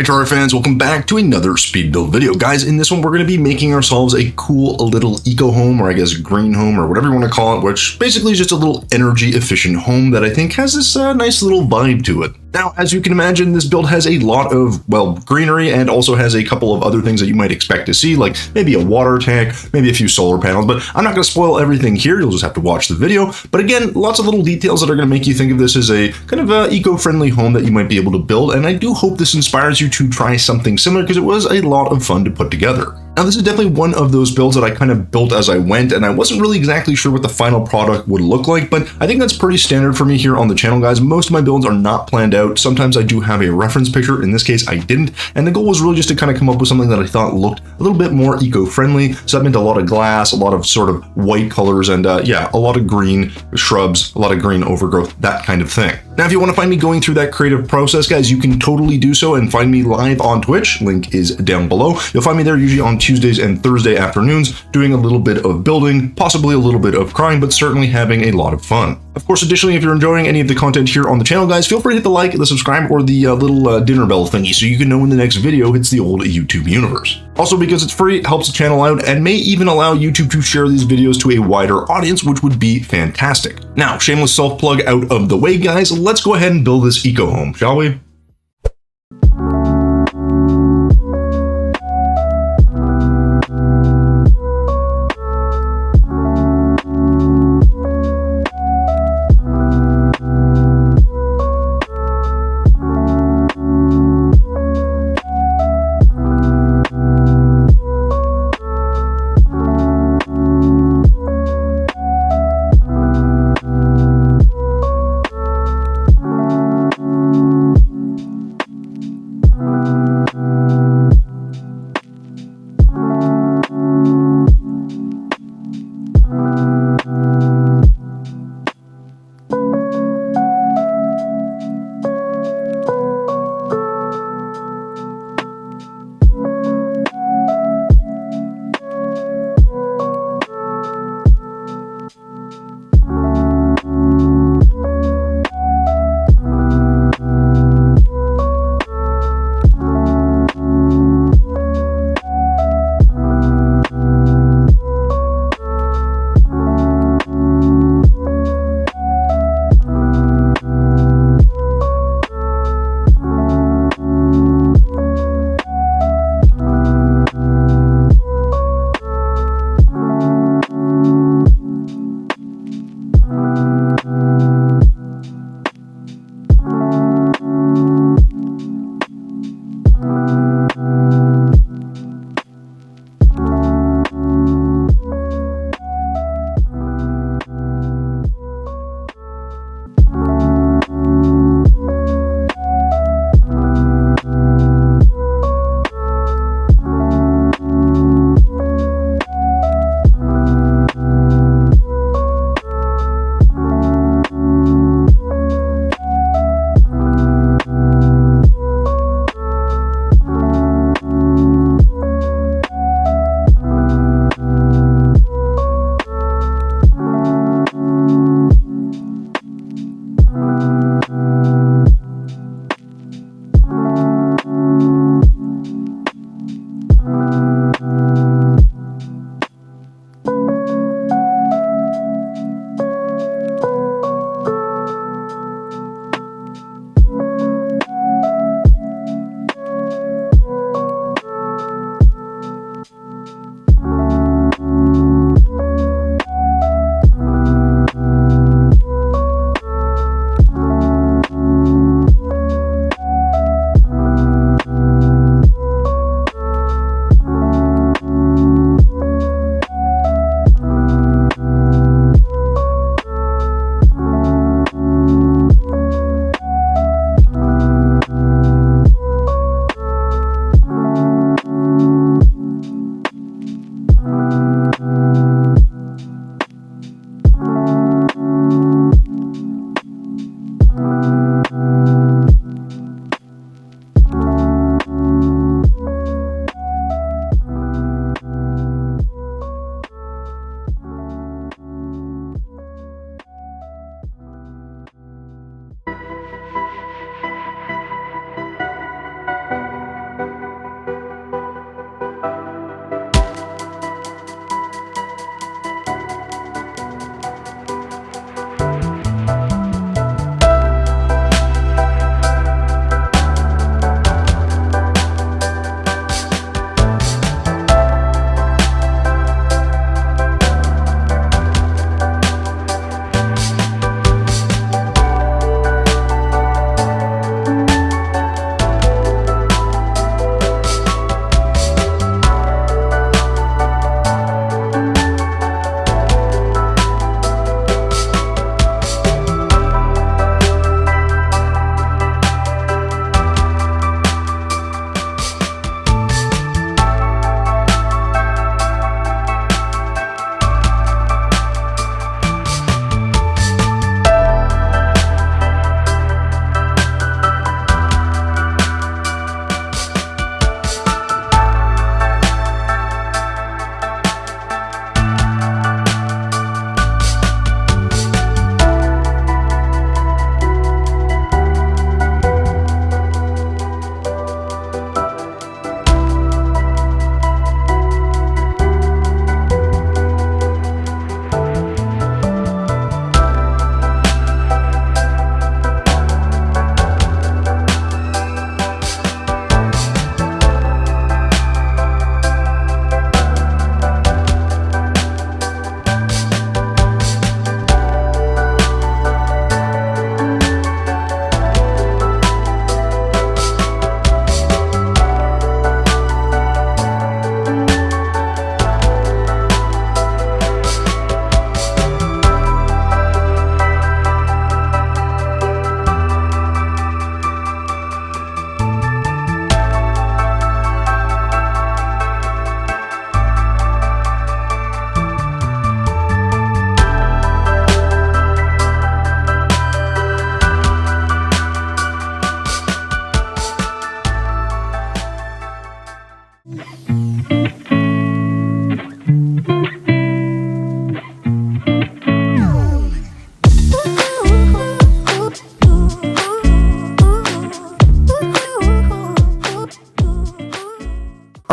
Terraria fans, welcome back to another speed build video. Guys, in this one we're going to be making ourselves a cool little eco home, or I guess green home, or whatever you want to call it, which basically is just a little energy efficient home that I think has this nice little vibe to it. Now, as you can imagine, this build has a lot of, well, greenery, and also has a couple of other things that you might expect to see, like maybe a water tank, maybe a few solar panels, but I'm not going to spoil everything here. You'll just have to watch the video. But again, lots of little details that are going to make you think of this as a kind of eco-friendly home that you might be able to build, and I do hope this inspires you to try something similar because it was a lot of fun to put together. Now, this is definitely one of those builds that I kind of built as I went, and I wasn't really exactly sure what the final product would look like, but I think that's pretty standard for me here on the channel, guys. Most of my builds are not planned out. Sometimes I do have a reference picture. In this case, I didn't, and the goal was really just to kind of come up with something that I thought looked a little bit more eco-friendly. So that meant a lot of glass, a lot of sort of white colors, and yeah, a lot of green shrubs, a lot of green overgrowth, that kind of thing. Now, if you want to find me going through that creative process, guys, you can totally do so and find me live on Twitch. Link is down below. You'll find me there usually on Tuesdays and Thursday afternoons, doing a little bit of building, possibly a little bit of crying, but certainly having a lot of fun. Of course, additionally, if you're enjoying any of the content here on the channel, guys, feel free to hit the like, the subscribe, or the little dinner bell thingy so you can know when the next video hits the old YouTube universe. Also, because it's free, it helps the channel out and may even allow YouTube to share these videos to a wider audience, which would be fantastic. Now, shameless self-plug out of the way, guys, let's go ahead and build this eco home, shall we?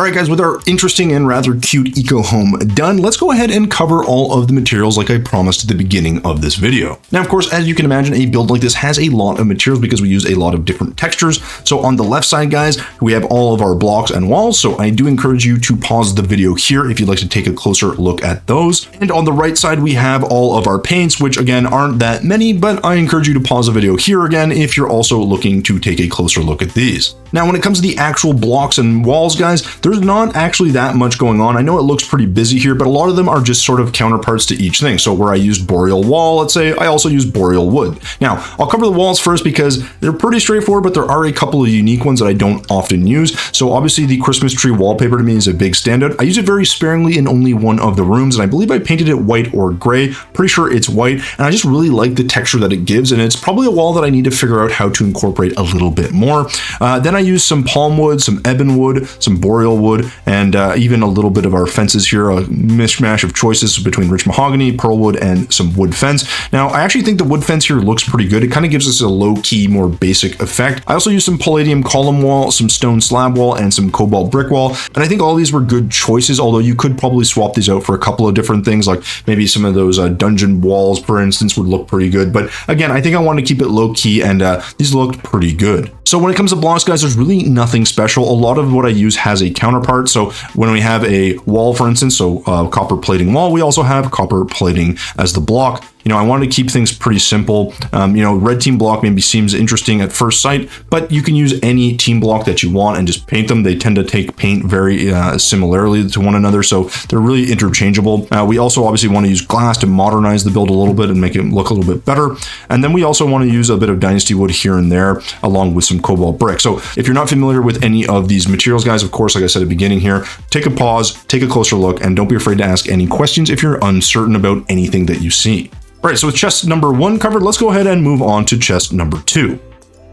right, guys, with our interesting and rather cute eco home done, let's go ahead and cover all of the materials like I promised at the beginning of this video. Now, of course, as you can imagine, a build like this has a lot of materials because we use a lot of different textures. So on the left side, guys, we have all of our blocks and walls. So I do encourage you to pause the video here if you'd like to take a closer look at those. And on the right side, we have all of our paints, which again, aren't that many, but I encourage you to pause the video here again if you're also looking to take a closer look at these. Now, when it comes to the actual blocks and walls, guys, there's not actually that much going on. I know it looks pretty busy here, but a lot of them are just sort of counterparts to each thing. So where I used boreal wall, let's say, I also use boreal wood. Now, I'll cover the walls first because they're pretty straightforward, but there are a couple of unique ones that I don't often use. So obviously the Christmas tree wallpaper to me is a big standout. I use it very sparingly in only one of the rooms, and I believe I painted it white or gray. Pretty sure it's white, and I just really like the texture that it gives, and it's probably a wall that I need to figure out how to incorporate a little bit more. Then I use some palm wood, some ebon wood, some boreal wood, and even a little bit of our fences here, a mishmash of choices between rich mahogany, pearl wood, and some wood fence. Now, I actually think the wood fence here looks pretty good. It kind of gives us a low-key, more basic effect. I also used some palladium column wall, some stone slab wall, and some cobalt brick wall, and I think all these were good choices, although you could probably swap these out for a couple of different things, like maybe some of those dungeon walls, for instance, would look pretty good. But again, I think I want to keep it low-key, and these looked pretty good. So when it comes to blocks, guys, there's really nothing special. A lot of what I use has a counterpart. So when we have a wall, for instance, so copper plating wall, we also have copper plating as the block. You know, I wanted to keep things pretty simple. You know, red team block maybe seems interesting at first sight, but you can use any team block that you want and just paint them. They tend to take paint very similarly to one another, so they're really interchangeable. We also obviously want to use glass to modernize the build a little bit and make it look a little bit better. And then we also want to use a bit of dynasty wood here and there, along with some cobalt brick. So if you're not familiar with any of these materials, guys, of course, like I said at the beginning here, take a pause, take a closer look, and don't be afraid to ask any questions if you're uncertain about anything that you see. All right, so with chest number 1 covered, let's go ahead and move on to chest number 2.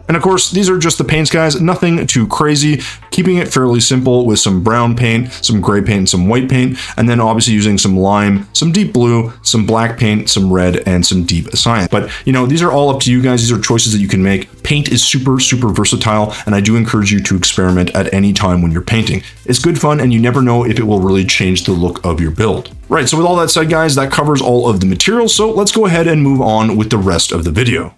And of course, these are just the paints, guys, nothing too crazy, keeping it fairly simple with some brown paint, some gray paint, and some white paint, and then obviously using some lime, some deep blue, some black paint, some red, and some deep cyan. But, you know, these are all up to you guys. These are choices that you can make. Paint is super, super versatile, and I do encourage you to experiment at any time when you're painting. It's good fun, and you never know if it will really change the look of your build. Right, so with all that said, guys, that covers all of the materials, so let's go ahead and move on with the rest of the video.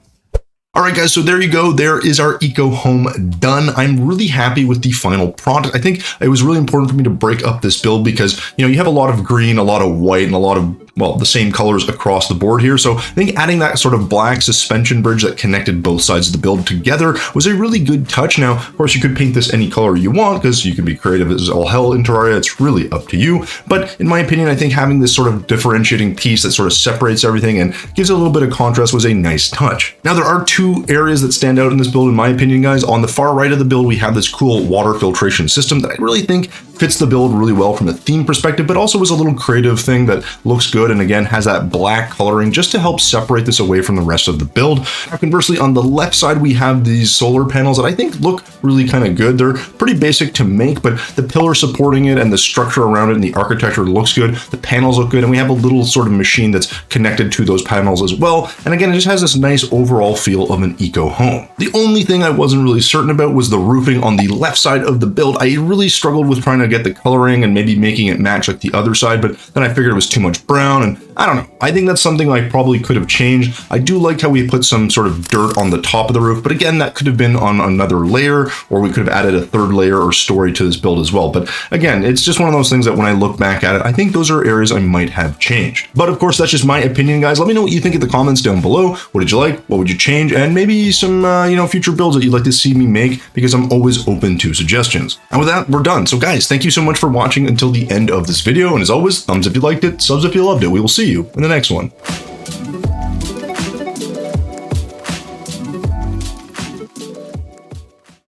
All right, guys, so there you go. There is our eco home done. I'm really happy with the final product. I think it was really important for me to break up this build because, you know, you have a lot of green, a lot of white, and a lot of, well, the same colors across the board here. So I think adding that sort of black suspension bridge that connected both sides of the build together was a really good touch. Now, of course, you could paint this any color you want because you can be creative as all hell in Terraria. It's really up to you. But in my opinion, I think having this sort of differentiating piece that sort of separates everything and gives it a little bit of contrast was a nice touch. Now, there are two areas that stand out in this build, in my opinion, guys. On the far right of the build, we have this cool water filtration system that I really think fits the build really well from a theme perspective, but also is a little creative thing that looks good and again has that black coloring just to help separate this away from the rest of the build. Now, conversely, on the left side, we have these solar panels that I think look really kind of good. They're pretty basic to make, but the pillar supporting it and the structure around it and the architecture looks good. The panels look good, and we have a little sort of machine that's connected to those panels as well. And again, it just has this nice overall feel of an eco home. The only thing I wasn't really certain about was the roofing on the left side of the build. I really struggled with trying to get the coloring and maybe making it match like the other side, but then I figured it was too much brown, and I don't know. I think that's something I probably could have changed. I do like how we put some sort of dirt on the top of the roof, but again, that could have been on another layer, or we could have added a third layer or story to this build as well. But again, it's just one of those things that when I look back at it, I think those are areas I might have changed. But of course, that's just my opinion, guys. Let me know what you think in the comments down below. What did you like? What would you change? And maybe some, future builds that you'd like to see me make, because I'm always open to suggestions. And with that, we're done. So guys, thank you so much for watching until the end of this video. And as always, thumbs if you liked it, subs if you loved it. We will see you in the next one.